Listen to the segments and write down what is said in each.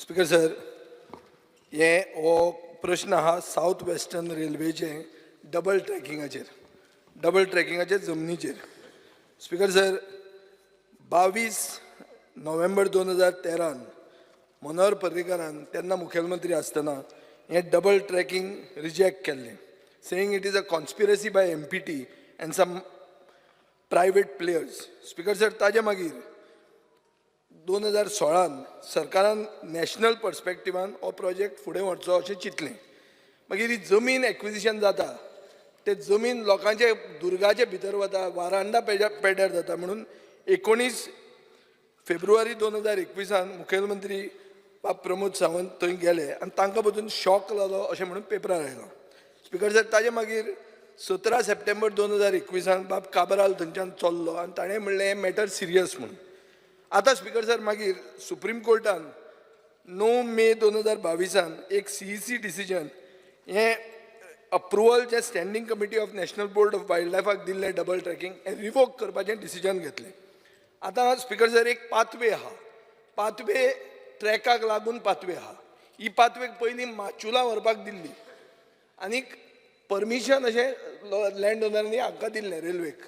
Speaker sir, हे हो प्रश्न आहा साऊथ वेस्टर्न रेल्वेचे डबल ट्रॅकिंगाचेर जमनीचेर. स्पीकर सर, 22 नोव्हेंबर 2013 मनोहर पर्रीकारान तेन्ना मुखेलमंत्री आसतना हे डबल ट्रॅकिंग रिजेक्ट केल्लें, saying it is a conspiracy by MPT and some private players. Speaker sir, ताजे मागीर 2016 सरकारान नॅशनल पर्स्पेक्टिवान हो प्रोजेक्ट फुडें व्हरचो अशें चिंतलें. मागीर ही जमीन एक्विजिशन जाता, ते जमीन लोकांचे दुर्गाचे भितर वता, वारांडा पेड्यार जाता म्हणून 19 फेब्रुवारी 2021 मुखेलमंत्री बाब प्रमोद सावंत थंय गेले आनी तांकां बसून शॉक जालो अशें म्हणून पेपरार आयलो. स्पीकर सर, ताजे मागीर 17 सप्टेंबर 2021 बाब काबराल थंयच्यान चल्लो आनी ताणें म्हणलें हें मॅटर सिरियस म्हणून. आतां स्पीकर सर, मागीर सुप्रीम कोर्टान 9 मे 2022 एक CEC डिसिजन हें अप्रुवल जे standing committee of national board of wild लायफाक दिल्लें डबल ट्रॅकिंग हें रिवोक करपाचें डिसिजन घेतलें. आतां स्पीकर सर, एक पाथवे आहा, पाथवे ट्रॅकाक लागून पाथवे आहा. ही पाथवेक पयलीं माचुला व्हरपाक दिल्ली आनीक परमिशन अशें लँड ओनरांनी हांकां दिल्लें रेल्वेक,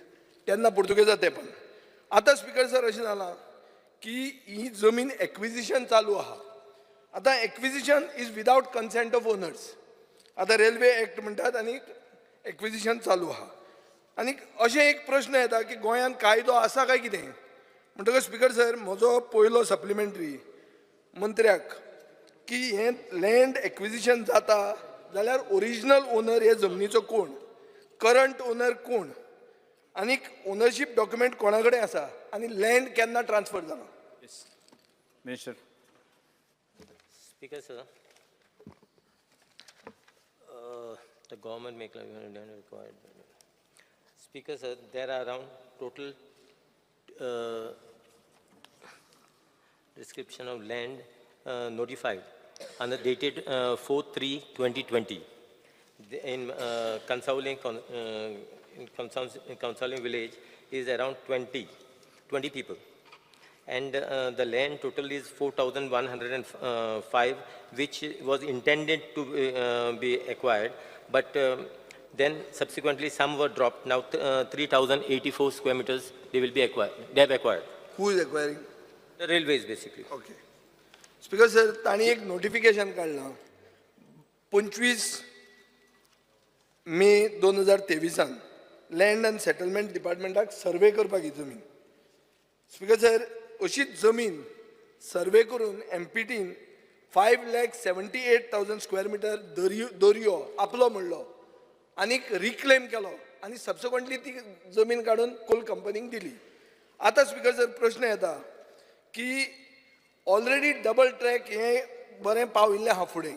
तेन्ना पुर्तुगेजां तेंपान. आतां स्पीकर सर अशें जालां की ही जमीन एक्विजिशन चालू आहा. आतां acquisition is without consent of owners. आतां रेल्वे एक्ट म्हणटात आनी एक्विजिशन चालू आहा. आनीक अशें एक प्रश्न येता की गोंयांत कायदो आसा काय कितें म्हणटकच स्पीकर सर, म्हजो पयलो सप्लिमेंटरी मंत्र्याक की हें लँड एक्विजिशन जाता जाल्यार ओरिजिनल ओनर हे जमनीचो कोण, करंट ओनर कोण, आनीक ओनरशीप डॉक्युमेंट कोणा कडेन आसा आनी लँड केन्ना ट्रान्सफर जाला. Minister. Speaker sir, the government may claim required. Speaker sir, there are around total description of land notified and the dated 4/3/2020 in Consoling village is around 20 people. And the land total is 4,105, which was intended to be acquired, but then subsequently some were dropped. Now 3,084 square meters they will be acquired. They have acquired. Who is acquiring? The railways basically. Okay. Speaker sir, तांणी एक notification काडलां 25 मे 2023 land end settlement डिपार्टमेंटाक सर्वे करपाक ही जमीन. Speaker sir, अशीच जमीन सर्वे करून MPTन 5,78,000 square metre दर्यो आपलो म्हणलो आनीक रिक्लेम केलो आनी सबसिक्वंटली ती जमीन काडून कोल कंपनीक दिली. आतां स्पीकर सर, प्रश्न येता की ऑलरेडी डबल ट्रॅक हें बरें पाविल्लें आहा फुडें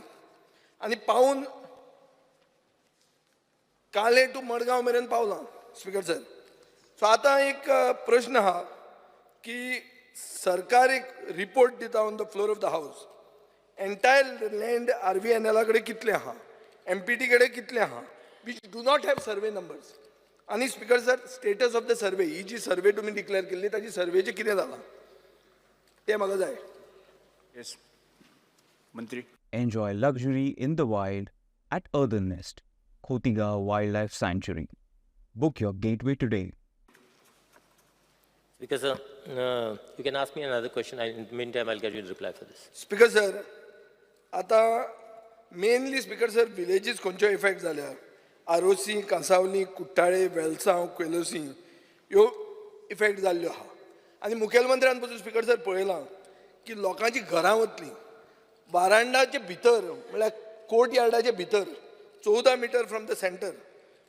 आनी पावून काले टू मडगांव मेरेन पावलां. स्पीकर सर, सो आतां एक प्रश्न आहा की सरकार एक रिपोर्ट दिता on the floor of the house, entire land RVNL कडेन कितलें आहा, MPT कडेन कितलें आहा, which do not have survey numbers. आनी speaker sir, status of the survey, ही जी सर्वे तुमी डिक्लेअर केल्ली ताची सर्वेचें कितें जालां तें म्हाका जाय. Yes. Mantri. Enjoy luxury in the wild at Earthen Nest, Khotiga Wildlife Sanctuary. Book your gateway today. Because you can ask me another question. In the meantime, I'll get you to reply for this. Speaker sir, आतां mainly speaker sir villages खंयच्यो effect जाल्या, आरोसी, कांसावली, कुट्टाळे, वेलसांव, क्वेलोसी ह्यो effect जाल्ल्यो आहा. आनी मुखेलमंत्र्यान पसून speaker sir पळयलां की लोकांची घरां वतलीं, वारांडाचे भितर म्हळ्यार कोर्ट यार्डाचे भितर 14 metre from the centre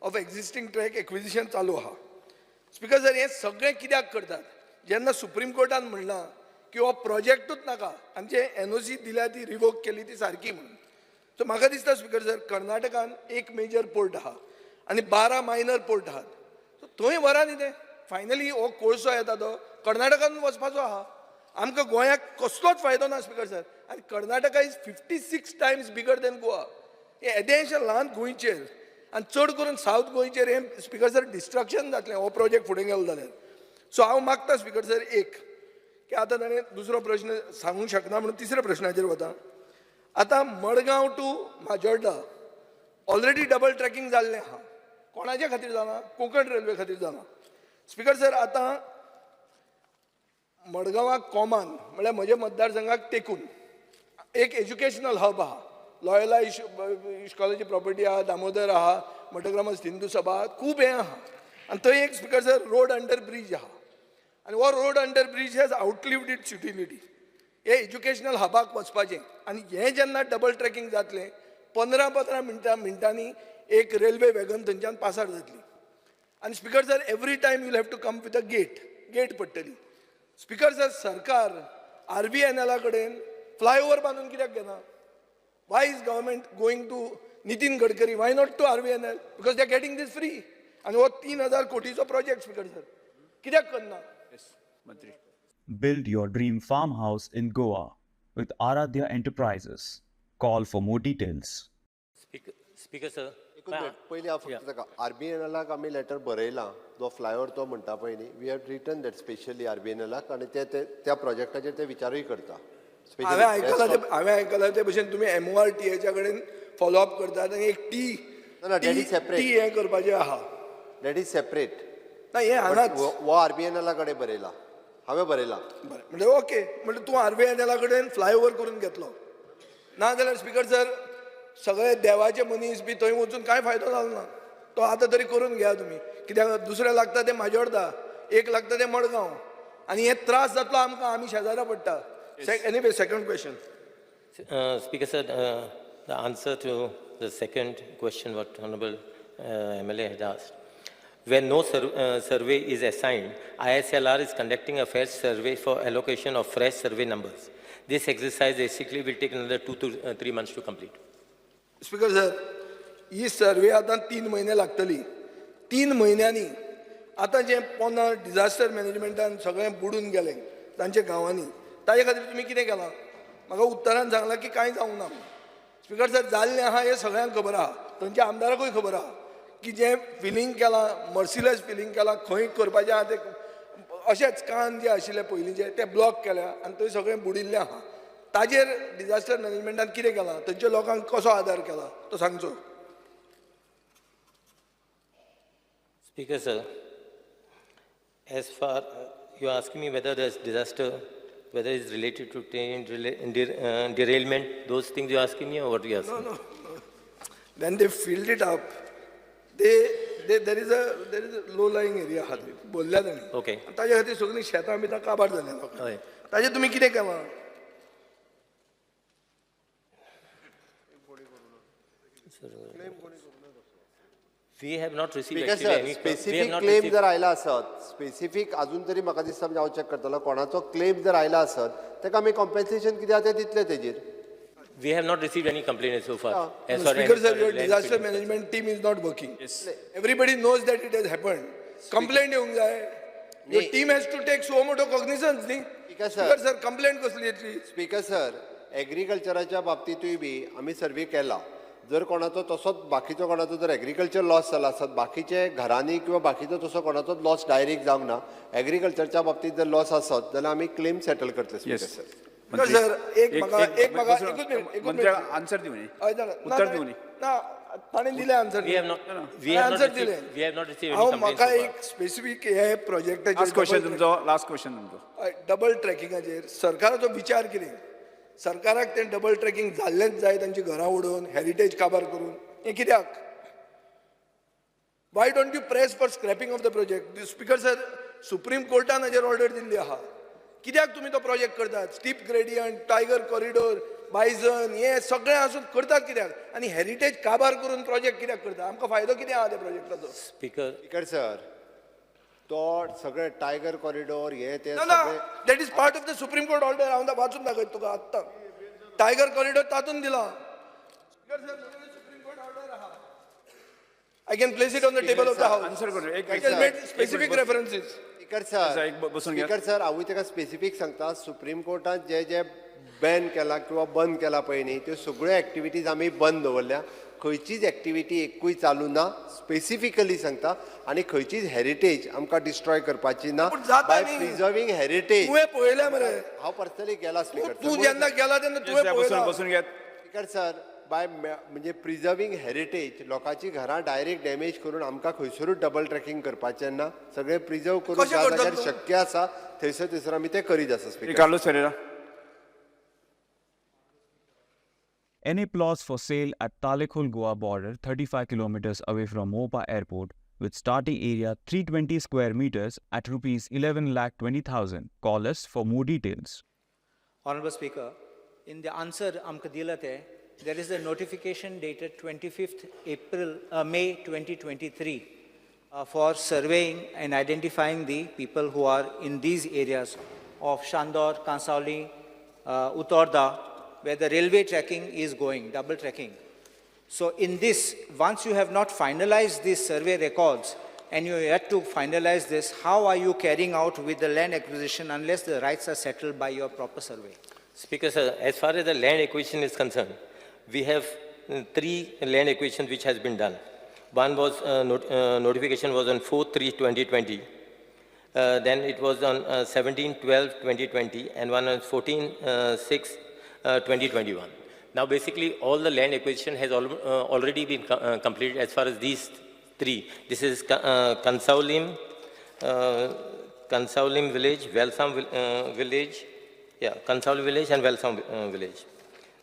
of existing track acquisition चालू आहा. स्पीकर सर, हें सगळें कित्याक करतात जेन्ना सुप्रीम कोर्टान म्हणलां की हो प्रोजेक्टूच नाका आनी जे NOC दिल्या ती रिवोक केली ती सारकी म्हणून. सो म्हाका दिसता स्पीकर सर, कर्नाटकान एक मेजर पोर्ट आहा आनी 12 मायनर पोर्ट आहात. सो थंय व्हरा न्ही तें. फायनली हो कोळसो येता तो कर्नाटकान वचपाचो आहा. आमकां गोंयाक कसलोच फायदो ना स्पीकर सर. आनी Karnataka is 56 Times bigger than Goa. हे येदेशें ल्हान गोंयचेर आनी चड करून सावथ गोंयचेर हें स्पीकर सर डिस्ट्रक्शन जातलें हो प्रोजेक्ट फुडें गेलो जाल्यार. सो हांव मागता स्पीकर सर एक की आता ताणें दुसरो प्रश्न सांगूंक शकना म्हणून तिसऱ्या प्रश्नाचेर वता. आता Madgaon to Majorda already double tracking जाल्लें आहा. कोणाच्या खातीर जालां? कोंकण रेल्वे खातीर जालां. स्पीकर सर, आता मडगांवाक कॉमन म्हळ्यार म्हज्या मतदारसंघाक तेकून एक एज्युकेशनल हब आहा. लॉयला इश्कॉलाची प्रॉपर्टी आहा, दामोदर आहा, मठक्रमस्थ हिंदू सभा, खूब हें आहा. आनी थंय एक speaker sir road under bridge आहा. आनी हो road under bridge has outlived its utility. हे एज्युकेशनल हबाक वचपाचें आनी हें जेन्ना डबल ट्रॅकिंग जातलें 15 मिनटांनी एक रेल्वे वॅगन थंयच्यान पासार जातली. आनी speaker sir, every time you'll have to come with a gate पडटली. स्पीकर सर, सरकार RVNL कडेन फ्लायओव्हर बांदून कित्याक घेना? Why is government going to Nitin Gadkari? Why not to RVNL? Because they are getting this free. आनी हो 3000 कोटीचो प्रोजेक्ट स्पीकर सर कित्याक करना? Yes, मंत्री. Build your dream farmhouse in Goa with Aradhya Enterprises. Call for more details. Speaker, sir. एकूच minute पयलीं हांव फक्त ताका RBNLाक आमी लेटर बरयलां. जो फ्लायओव्हर तो म्हणटा पळय न्ही, we have written that specially RBNLाक आनी ते त्या प्रोजेक्टाचेर ते विचारूय करता. हांवें आयकलां ते भशेन तुमी MORTHच्या कडेन फॉलोअप करतात आनी एक टी that is separate. हें करपाचें आहा. That is separate. ना हें हांगाच वो RBNLा कडेन बरयला, हांवें बरयलां. बरें म्हणजे ओके. म्हणजे तूं RVNL कडेन फ्लायओव्हर करून घेतलो ना जाल्यार स्पीकर सर सगळे देवाचे मनीस बी थंय वचून कांय फायदो जालो ना. तो आतां तरी करून घेया तुमी. कित्याक दुसरें लागता ते माजोर्डा, एक लागता ते मडगांव आनी हे त्रास जातलो आमकां. आमी शेजारा पडटा. Anyway, second question. Speaker, sir, the answer to the second question what Honorable MLA had asked. Where no survey is assigned, ISLR is conducting a fresh survey for allocation of fresh survey numbers. This exercise basically will take another 2 to 3 months to complete. Speaker sir, ही survey आतां 3 म्हयने लागतली. 3 म्हयन्यांनी आतां जे पोना disaster मॅनेजमेंटान सगळें बुडून गेलें तांच्या गांवांनी, ताजे खातीर तुमी कितें केलां? म्हाका उत्तरान सांगलां की कांय जावंक ना. स्पीकर सर, जाल्लें आहा हें सगळ्यांक खबर आहा, थंयच्या आमदाराकूय खबर आहा की जें फिलींग केलां, मर्सिलेस फिलींग केलां, खंय करपाचें आहा तें अशेंच कान जे आशिल्ले पयलींचे ते ब्लॉक केल्या आनी थंय सगळें बुडिल्लें आहा. ताजेर डिझास्टर मॅनेजमेंटान कितें केलां? थंयच्या लोकांक कसो आदार केला तो सांगचो. Speaker, sir, as far you are asking me whether there's disaster, whether it's related to derailment, those things you're asking me or what you're asking? No. When they filled it up, there is a low-lying area आहा थंय बोल्ल्या तांणी. Okay. ताजे खातीर सगळीं शेतां बितां काबार जाल्या लोकांक. हय. ताजेर तुमी कितें केलां? We have not received speaker actually sir, any. We specific have not claim received. जर आयला आसत, स्पेसिफीक अजून तरी म्हाका दिसता म्हणजे हांव चॅक करतलो, कोणाचो क्लेम जर आयला आसत तेका आमी कॉम्पेन्सेशन कितें आहा तें दितले तेजेर. We have not received any complaint so far. As far Speaker as sir, your land disaster filling. management team is not working. Yes. Everybody knows that it has happened. Complaint येवंक जाय. Your team has to take so much cognizance न्ही. Speaker sir. Speaker sir, complaint कसली येतली? Speaker sir, एग्रीकल्चराच्या बाबतींतूय बी आमी सर्वे केला. जर कोणाचो तसोच बाकीचो कोणाचो जर एग्रीकल्चर लॉस जाला आसत, बाकीचे घरांनी किंवा बाकीचो तसो कोणाचो लॉस डायरेक्ट जावंक ना, एग्रीकल्चरच्या बाबतींत जर लॉस आसत जाल्यार आमी क्लेम सेटल करतले. Speaker Yes. Sir, Speaker sir, एक म्हाका एकूच मिनिट. मंत्री आन्सर दिवनी. उत्तर दिवनी. ना ताणें दिलें answer. We have not. We have not received. We have not received any हांव complaints म्हाका so far. एक स्पेसिफीक हे प्रोजेक्टाचेर लास्ट क्वेश्चन तुमचो. लास्ट क्वेश्चन तुमचो. डबल ट्रॅकिंगाचेर सरकाराचो विचार कितें? सरकाराक तें डबल ट्रॅकिंग जाल्लेंच जाय तांची घरां उडोवन, हेरिटेज काबार करून. हें कित्याक? Why don't you press for scrapping of the project? Speaker sir, supreme कोर्टान हाजेर ऑर्डर दिल्ली आहा. कित्याक तुमी तो प्रोजेक्ट करतात? Steep gradient, tiger corridor, bison, हे सगळें आसून करतात कित्याक? आनी हेरिटेज काबार करून प्रोजेक्ट कित्याक करता? आमकां फायदो कितें आहा त्या प्रोजेक्टाचो? Speaker, स्पीकर सर, तो सगळे टायगर कॉरिडोर हे ते ना ना, सगळे that is part of the supreme court order. हांव वाचून दाखयता तुका आत्तां. टायगर कॉरिडोर तातूंत दिला. सुप्रीम कोर्ट ऑर्डर आहा. I can place it on the table of the house. Answer करू. एक It has made specific references. Speaker sir, एक बसून घ्या. स्पीकर सर, हांवूय ताका स्पेसिफीक सांगता, सुप्रीम कोर्टान जे जे बॅन केला किंवा बंद केला पळय न्ही, त्यो सगळ्यो एक्टिविटीज आमी बंद दवरल्या. खंयचीच एक्टिविटी एकूय चालू ना स्पेसिफिकली सांगता आनी खंयचीच हेरिटेज आमकां डिस्ट्रॉय करपाची ना पूण जाता बाय न्ही. प्रिजर्विंग हेरिटेज तुवें पळयल्या मरे हांव पर्सनली गेला स्पीकर तूं जेन्ना गेला तेन्ना तुवें पळयला बसून घेत स्पीकर सर बाय म्हणजे प्रिजर्विंग हेरिटेज लोकांची घरां डायरेक्ट डॅमेज करून आमकां खंयसरूच डबल ट्रॅकिंग करपाचें ना सगळें प्रिजर्व करून कशें ज्या करतलो जाग्यार तूं? शक्य आसा थंयसर आमी तें करीत आसा speaker Carlos Ferreira Any plots for sale at Talekhol Goa border 35 kilometers away from Mopa airport with starting area 320 square meters at rupees 11,20,000. Call us for more details. Honorable Speaker, in the answer amka dilate, there is a notification dated 25th May 2023 for surveying and identifying the people who are in these areas of Shandor, Kansauli, Utorda, where the railway tracking is going, double tracking. So in this, once you have not finalized these survey records and you have to finalize this, how are you carrying out with the land acquisition unless the rights are settled by your proper survey? Speaker, sir, as far as the land acquisition is concerned, we have 3 land acquisitions which has been done. One was, notification was on 4/3/2020. Then it was on 17/12/2020 and one on 14/6/2021. Now basically all the land acquisition has already been completed as far as these 3. This is Kansaulim, Kansaulim village, Welsam village, Kansaulim village and Welsam village.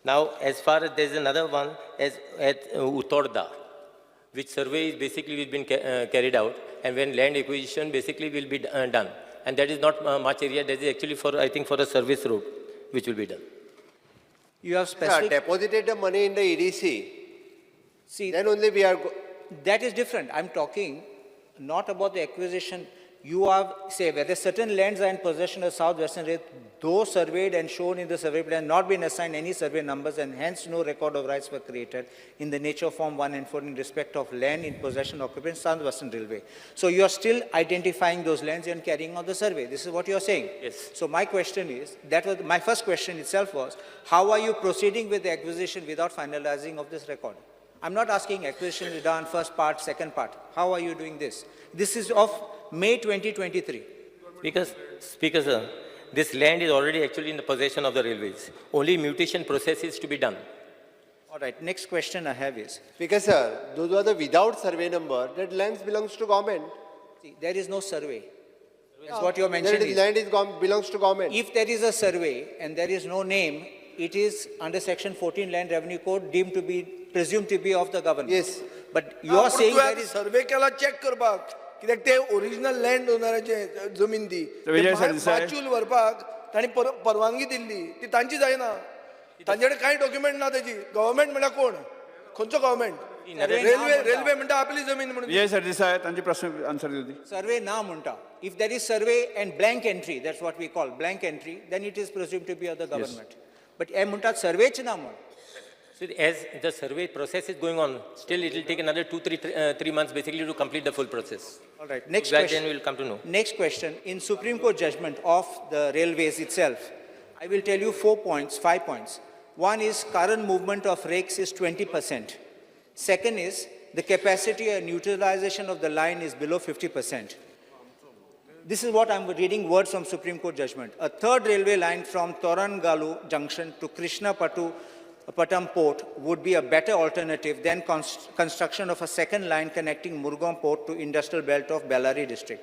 Now as far as there is another one as at Utorda, which survey is basically been carried out, and when land acquisition basically will be done. And that is not much area, that is actually for, I think, for a service road, which will be done. You have specific, deposited the money in the EDC see, then only we are that is different. I'm talking not about the acquisition. You have, say, whether certain lands are in possession of Southwestern Rail, those surveyed and shown in the survey plan, not been assigned any survey numbers, and hence no record of rights were created in the nature of Form 1 and 4 in respect of land in possession occupants Southwestern Railway. So you are still identifying those lands and carrying out the survey. This is what you are saying. Yes. So my question is, that was my first question itself was, how are you proceeding with the acquisition without finalizing of this record? I'm not asking acquisition is done, first part, second part. How are you doing this? This is of May 2023. Speaker, sir, this land is already actually in the possession of the railways. Only mutation process is to be done. All right, next question I have is, because sir those are the without survey number that lands belongs to government. see, there is no survey. That's what you're There mentioning. is land is belongs to government. If there is a survey and there is no name, it is under section 14 Land Revenue Code deemed to be, presumed to be of the government. Yes. But you are saying there is, सर्वे केला check करपाक कित्याक ते original land ओनराचे जमीन ती विजय सरदेसाय. माचूल व्हरपाक तांणी परवानगी दिल्ली ती तांची जायना तांचे कडेन कांय डॉक्युमेंट ना तेजी गव्हर्मेंट म्हणल्यार कोण खंयचो गव्हर्मेंट रेल्वे म्हणटा आपली जमीन म्हणून विजय सरदेसाय तांचे प्रश्न आन्सर दिवची survey na munta. If there is survey and blank entry, that's what we call blank entry, then it is presumed to be of the government. But I munta survey ch na mun. So as the survey process is going on, still it will take another 3 months basically to complete the full process. All right, next Then question. we will come to know. Next question. In Supreme Court judgment of the railways itself, I will tell you 4 points, 5 points. One is current movement of rakes is 20%. Second is the capacity and utilization of the line is below 50%. This is what I'm reading words from Supreme Court judgment. A third railway line from Torangalu Junction to Krishnapattam Port would be a better alternative than construction of a second line connecting Murgaon Port to industrial belt of Bellary district.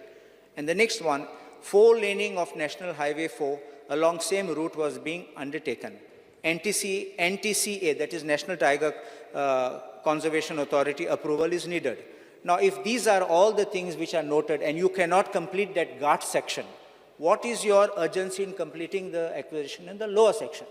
And the next one, 4-laning of National Highway 4 along same route was being undertaken. NTCA, that is National Tiger Conservation Authority approval is needed. Now, if these are all the things which are noted and you cannot complete that Ghat section, what is your urgency in completing the acquisition in the lower section?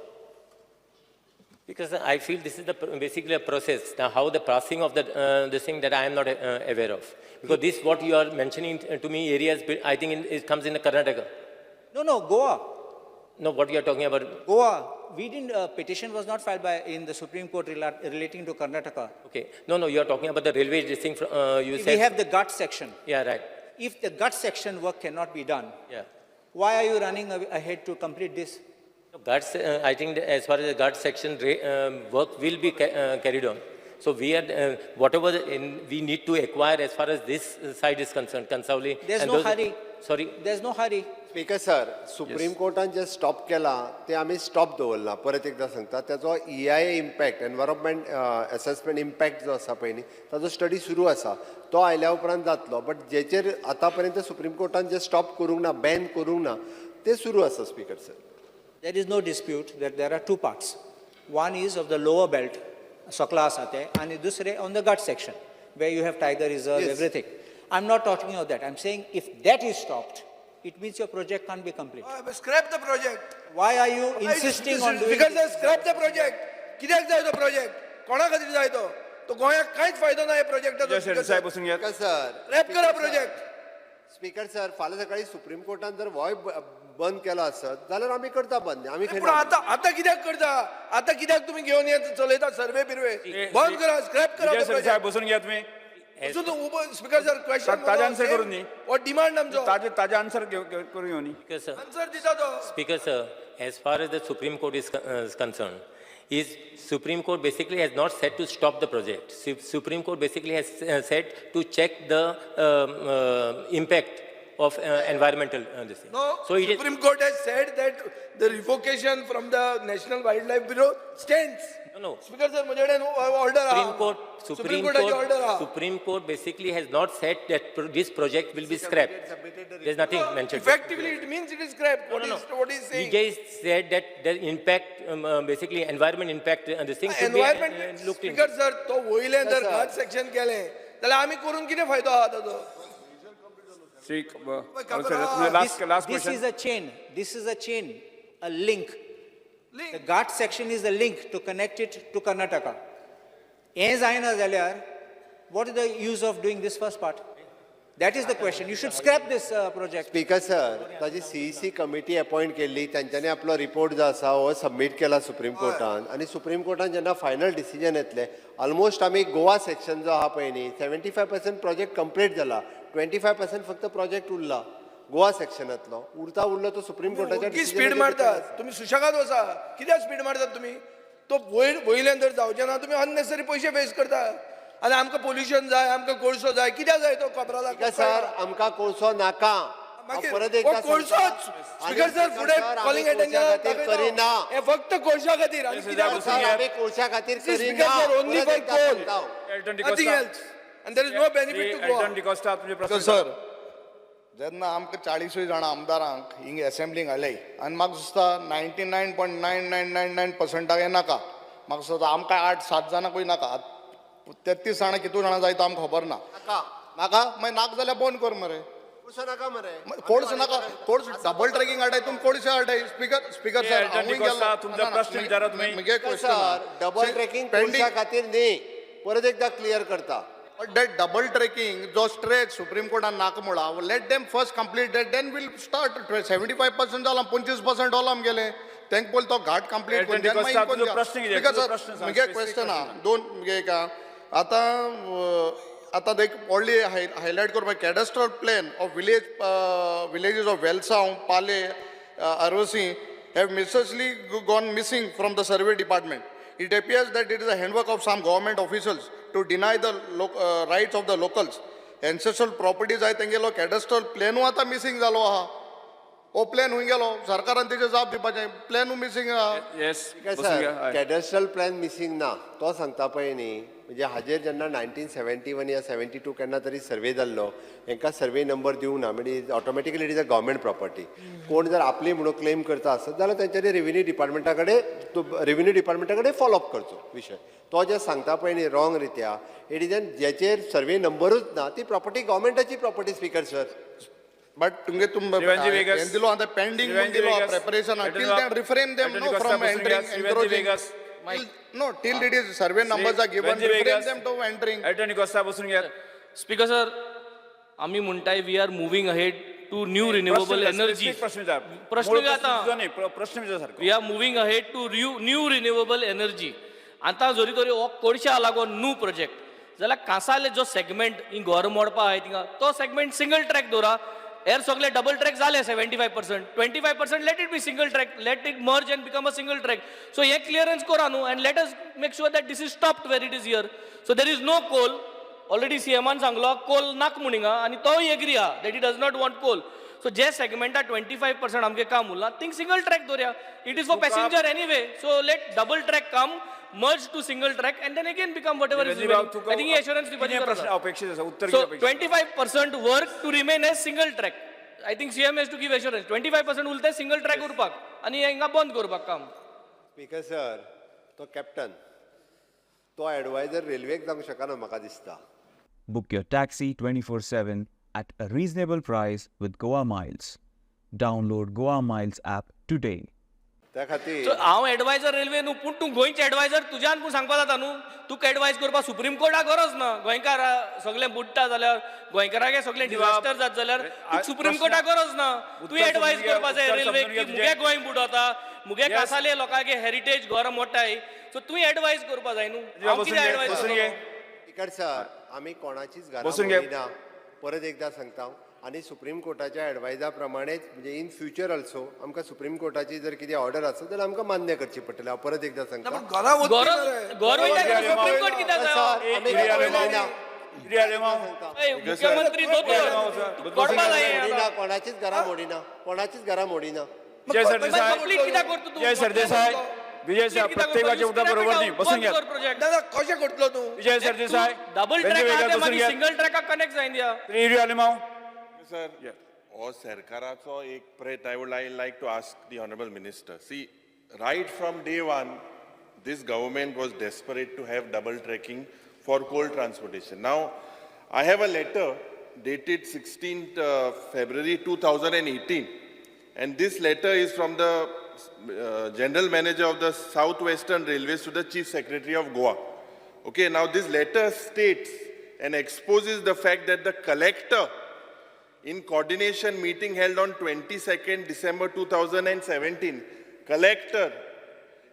Because I feel this is basically a process. Now, how the passing of this thing that I am not aware of. Because this, what you are mentioning to me, areas, I think it comes in the Karnataka. No, Goa. No, what you are talking about? Goa. We didn't, petition was not filed in the Supreme Court relating to Karnataka. Okay. No, you are talking about the railway thing. You said. We have the Ghat section. Yeah, right. If the Ghat section work cannot be done, Yeah. why are you running ahead to complete this? Guards, I think as far as the guard section work will be carried on. So we are, whatever we need to acquire as far as this side is concerned, Kansauli. There's and no those- hurry. Sorry? There's no hurry. Speaker sir supreme कोर्टान जे stop केला ते आमी stop दवरला परत एकदा सांगता त्याचो EIA impact environment assessment impact जो आसा पळय न्ही ताजो स्टडी सुरू आसा तो आयल्या उपरांत जातलो बट जेचेर आतां पर्यंत सुप्रीम कोर्टान जे स्टॉप करूंक ना बॅन करूंक ना ते सुरू आसा speaker sir. There is no dispute that there are two parts. One is of the lower belt, Sakla Asate, and dusre on the gut section, where you have tiger reserve, Yes. everything. I'm not talking about that. I'm saying if that is stopped, it means your project can't be complete. Scrap the project. Why are you insisting on doing because this? Scrap the project. कित्याक जाय तो project? कोणा खातीर जाय तो? तो गोंयाक कांयच फायदो ना हे प्रोजेक्टाचो. विजय शेळके साहेब बसून घ्या. स्पीकर सर रॅप करा प्रोजेक्ट. स्पीकर सर फाल्यां सकाळी सुप्रीम कोर्टान जर होय बंद केलो आसत जाल्यार आमी करता बंद आमी पूण आतां कित्याक करता? आतां कित्याक तुम्ही घेवन येत चलयता सर्वे बिर्वे? बंद करा, स्क्रॅप करा विजय तो शेळके साहेब प्रोजेक्ट. बसून घ्या तुम्ही. स्पीकर सर क्वेश्चन ताजे answer करून दी. और डिमांड आमचो ताजे आन्सर करून घेवन न्ही. Speaker, sir. आन्सर दिता तो. Speaker, sir, as far as the Supreme Court is concerned, Supreme Court basically has not said to stop the project. Supreme Court basically has said to check the impact of environmental this thing. No, So it is, Supreme Court has said that the revocation from the National Wildlife Bureau stands. no. Speaker sir, मुझे order Supreme order Supreme Court basically has not said that this project will be scrapped. There's nothing mentioned. Effectively, it means it is scrapped. What is He saying? just said that the impact, basically environment impact, this thing should Environment. be looked into. Speaker sir, तो वयले जर sir. घाट section केले, जाल्यार आमी करून कितें फायदो आहा ताचो? Shri This- last This question. is a chain. This is a chain, a link. The Link. Ghat section is the link to connect it to Karnataka. As Aina Zalyar, what is the use of doing this first part? That is the question. You should scrap this project. Speaker sir ताजी CEC committee appoint केल्ली तांच्यांनी आपलो report जो आसा हो submit केला supreme कोर्टान आनी supreme कोर्टान जेन्ना फायनल डिसिजन येतलें ऑलमोस्ट आमी गोवा सेक्शन जो आहा पळय न्ही 75% प्रोजेक्ट कंप्लीट जाला 25% फक्त प्रोजेक्ट उरला गोवा सेक्शनांतलो उरलो तो सुप्रीम कोर्टाच्या की स्पीड मारतात तुम्ही सुशेगाद वसा कित्याक स्पीड मारतात तुम्ही तो वयल्यान जर जावचे ना तुम्ही अननेसरी पैसे वेस्ट करता आनी आमकां पोल्युशन जाय आमकां कोळसो जाय कित्याक जाय तो कोपराला सर आमकां कोळसो नाका हांव परत एकदा कोळसोच स्पीकर सर फुडें कॉलिंग खातीर करिना हे फक्त कोळशा खातीर आनी कित्याक सर आमी कोळशा खातीर स्पीकर करिना सर ओनली परत फॉर एकदा कोल सांगता nothing else and there is no benefit to Elton गो डिकोस्टा तुमचे प्रश्न. सर जेन्ना आमकां 40 जाणां आमदारांक हिंग असेंब्लींक घाले आनी म्हाका दिसता 99.9999% हे नाका म्हाका दिसता आमकां 8-7 जाणांकूय नाका 33 जाणां कितू जाणां जाय तो आमकां खबर ना नाका मागीर नाका जाल्यार बंद कर मरे कोळसो नाका मरे कोर्स नाका कोर्स डबल ट्रॅकिंग हाडाय तुमी कोळशे हाडाय स्पीकर सर एल्टन डिकोस्टा तुमचा प्रश्न विचारा तुम्ही. मुगे सर क्वेश्चन डबल ट्रॅकिंग कोळशा खातीर न्ही परत एकदा क्लियर करता that double trekking जो स्ट्रेच सुप्रीम कोर्टान नाका म्हणा let them first complete that then will start 75% जाला 25% होला आमगेले तेंक पयलीं तो घाट कंप्लीट एल्टन डिकोस्टा तुजो प्रश्न कितें? तुजो प्रश्न सांग. मुगे क्वेश्चन आहा दोन मुगे का आतां एक व्हडली हायलायट करपाक cadastral plan of villages of Velsao Pale Arossim have mysteriously gone missing from the survey department. It appears that it is a handwork of some government officials to deny the rights of the locals. Ancestral properties आहे तेंगेलो कॅडस्ट्रल प्लॅनू आतां missing जालो आहा हो plan हुंय गेलो सरकारान तेजे जाप दिवपाचें प्लॅनू मिसींग आहा येस बसून सर घ्या. हय. कॅडस्ट्रल प्लॅन मिसींग ना तो सांगता पळय न्ही म्हणजे हाजेर जेन्ना 1971 या 72 केन्ना तरी सर्वे जाल्लो हांकां सर्वे नंबर दिवंक ना म्हणजे automatically it is a government property कोण जर आपली म्हणून क्लेम करता आसत जाल्यार तेंच्यांनी रेव्हेन्यू डिपार्टमेंटा कडेन फॉलोअप करचो विशय तो जे सांगता पळय न्ही रॉंग रित्या इट इज ज्याचेर सर्वे नंबरूच ना ती प्रॉपर्टी गव्हर्मेंटाची प्रॉपर्टी स्पीकर सर बट तुमगे Shivanji Vegas. हें दिलो आतां पेंडींग Shivanji दिलो Vegas. Preparation Elton till Rock. Then refrain them Elton no Costa from बसून घ्या. Entering Shivanji encroaching Vegas. No, till it is survey numbers are given, Shivanji refrain Vegas. them to entering. Elton D'Costa बसून घ्या. Speaker sir आम्ही म्हणटाय we are moving ahead to new renewable energy प्रश्न विचार. प्रश्न मूळ विचारता. तुझो नाही, प्रश्न विचार सारको. We are moving ahead to new renewable energy आतां जरी तरी हो कोडशा लागून न्यू प्रोजेक्ट जाल्यार कांसाले जो सेगमेंट ही घर मोडपा आहाय थिंगा तो सेगमेंट सिंगल ट्रॅक दवरा हेर सगळे डबल ट्रॅक झाले 75%, 25% let it be single track, let it merge and become a single track. So हे clearance करा न्हू and let us make sure that this is stopped where it is here. So there is no coal. Already CMan सांगलो coal नाक म्हणून हिंगा आणि तोय agree हा that he does not want coal. So जे segment 25% आमगे काम उरला think single track दवरया. It is for passenger anyway. So let double track come, merge to single track and then again become whatever is remaining. I think he assurance दिवपाची गरज प्रश्न आसा. अपेक्षित आसा उत्तर So कितें अपेक्षित 25% work to remain as single track. I think CM has to give assurance. 25% उरते single track उरपाक आणि हिंगा बंद करपाक काम. स्पीकर सर तो कॅप्टन तो एडवायझर रेल्वेक जावंक शकना म्हाका दिसता. Book your taxi 24/7 at a reasonable price with Goa Miles. Download Goa Miles app today. त्या खातीर So हांव एडवायझर रेल्वे न्हू पूण तूं गोंयचे एडवायझर तुज्यान पूण सांगपा जाता न्हू तुका एडवायज करपा सुप्रीम कोर्टाक गरज ना गोंयकार सगळे बुडटा जाल्यार गोंयकाराक सगळे डिझास्टर जात जाल्यार तुका सुप्रीम कोर्टाक गरज ना तूं एडवायज करपा जाय रेल्वेक की मुगे गोंय बुडता मुगे कासाले लोकांगे हेरिटेज घर मोठाय सो तुवें एडवायज करपा जाय न्हू हांव कितें एडवायज बसून घे. स्पीकर सर आमी कोणाचीच घरां बसून घे. मोडिना परत एकदा सांगता आणि सुप्रीम कोर्टाच्या एडवायजा प्रमाणेच म्हणजे इन फ्युचर ऑल्सो आमकां सुप्रीम कोर्टाची जर कितें ऑर्डर आसत जाल्यार आमकां मान्य करची पडटली. हांव परत एकदा सांगता घरा वचपी मरे. घर वयता सुप्रीम कोर्ट कित्याक जायो आमी कितें जालें मोडिना. कितें जालें माव? ए, मुख्यमंत्री दोतोर कोर्टा जाय मोडिना कोणाचीच घरां मोडिना कोणाचीच घरां मोडिना. विजय सरदेसाय कंप्लीट कित्याक करता तू विजय सरदेसाय विजय सर प्रत्येकाचे उतर बरोबर नाही बसून घ्या. प्रोजेक्ट दादा कशें करतलो तूं? विजय सरदेसाय डबल बेंचे ट्रॅक वेगळा आहा बसून घ्या. सिंगल ट्रॅकाक कनेक्ट जायन दिया एरिया आले माव Sir, हो सरकाराचो एक प्रयत्न I would like to ask the Honorable Minister. See, right from day one, this government was desperate to have double tracking for coal transportation. Now, I have a letter dated 16th February 2018, and this letter is from the General Manager of the Southwestern Railways to the Chief Secretary of Goa. Okay, now this letter states and exposes the fact that the collector in coordination meeting held on 22nd December 2017, collector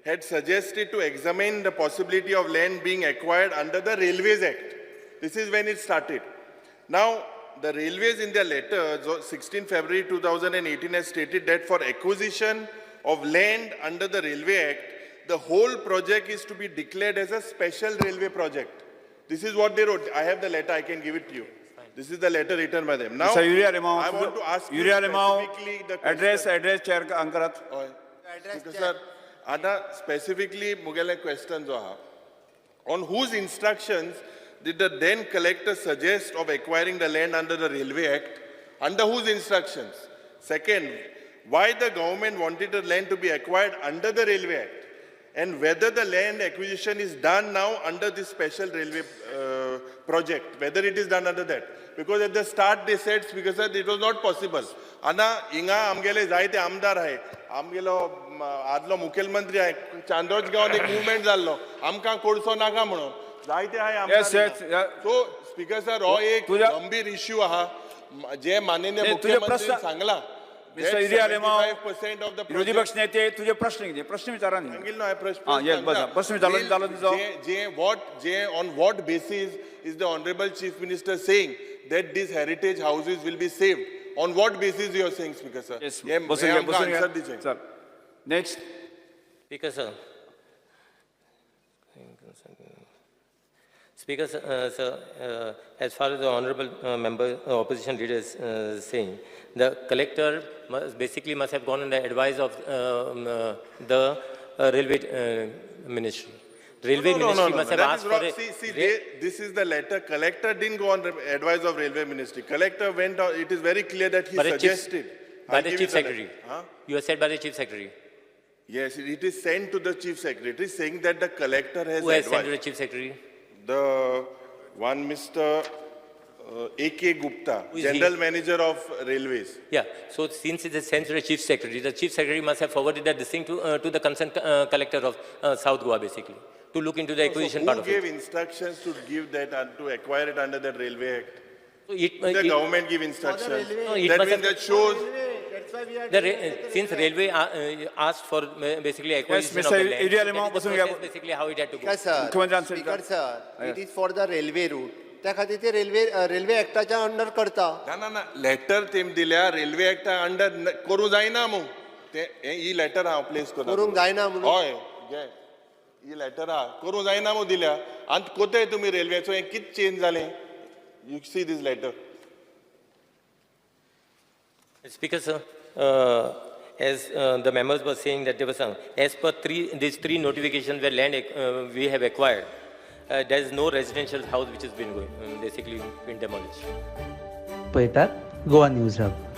had suggested to examine the possibility of land being acquired under the Railways Act. This is when it started. Now, the railways in their letter, 16 February 2018, has stated that for acquisition of land under the Railway Act, the whole project is to be declared as a special railway project. This is what they wrote. I have the letter, I can give it to you. This is the letter written by them. Now, Sir, Uriya Lemao, I want to ask you Uriya Lemao, specifically the question. address chair अंकरात. Because, sir, आता specifically मुगेले question जो हा, on whose instructions did the then collector suggest of acquiring the land under the Railway Act? Under whose instructions? Second, why the government wanted the land to be acquired under the Railway Act? And whether the land acquisition is done now under this special railway project, whether it is done under that. Because at the start they said, because it was not possible. Ana inga amgele जायते आमदार आहे, आमगेलो आदलो मुख्यमंत्री आहे, चांदोज गावात एक movement जाल्लो, आमकां कोळसो नाका म्हणून, जायते आहे आमदार. So speaker sir, हो एक गंभीर इश्यू आहा, जे माननीय मुख्यमंत्री सांगला. मिस्टर इरिया लेमाव 75% of the विरोधी पक्ष नेते तुझे प्रश्न किती प्रश्न विचारा न्ही. सांगितलं आहे प्रश्न. हां येस बसा प्रश्न विचारलो तुझो. On what basis is the Honorable Chief Minister saying that these heritage houses will be saved? On what basis you are saying, Speaker sir? Yes, हे बसून घ्या आमकां बसून answer घ्या. दिचे. Sir next Speaker, sir. Speaker, sir, as far as the honorable member, opposition leader is saying, the collector must have gone on the advice of the railway ministry. Railway ministry must have That asked is for wrong. This is the letter. Collector didn't go on the advice of railway ministry. Collector went on. It is very clear that he suggested. by the chief secretary. You are said by the chief secretary. Yes, it is sent to the chief secretary saying that the collector has Who has sent advised. to the chief secretary? The one Mr. A.K. Gupta, Who is General he? Manager of Railways. Yeah, so since it is sent to the chief secretary must have forwarded that this thing to the concerned collector of South Goa basically, to look into the acquisition part Who of gave it. instructions to give that and to acquire it under the Railway Act? So it, The government give instructions. No, it That must means have- that shows. since railway asked for basically acquisition of Mr. the land, Area so that Lemao, is the बसून process घ्या. basically how it had to go. Speaker sir, मुख्यमंत्री answer Speaker का? sir, it is for the railway route. त्या खातीर ते railway एक्टाच्या under करता. ना letter तेम दिल्या रेल्वे एक्टा अंडर करूं जायना मग ते ही लेटर हांव प्लेस करता. करूंक जायना म्हणून? हय घे ही लेटर आहा करूं जायना मग दिल्या आनी कोताय तुमी रेल्वेचो हें कितें चेंज जालें you see this letter. Speaker, sir, as the members were saying that there was some, as per these three notifications where land we have acquired, there is no residential house which has been basically been demolished. पळयतात Goa news hub.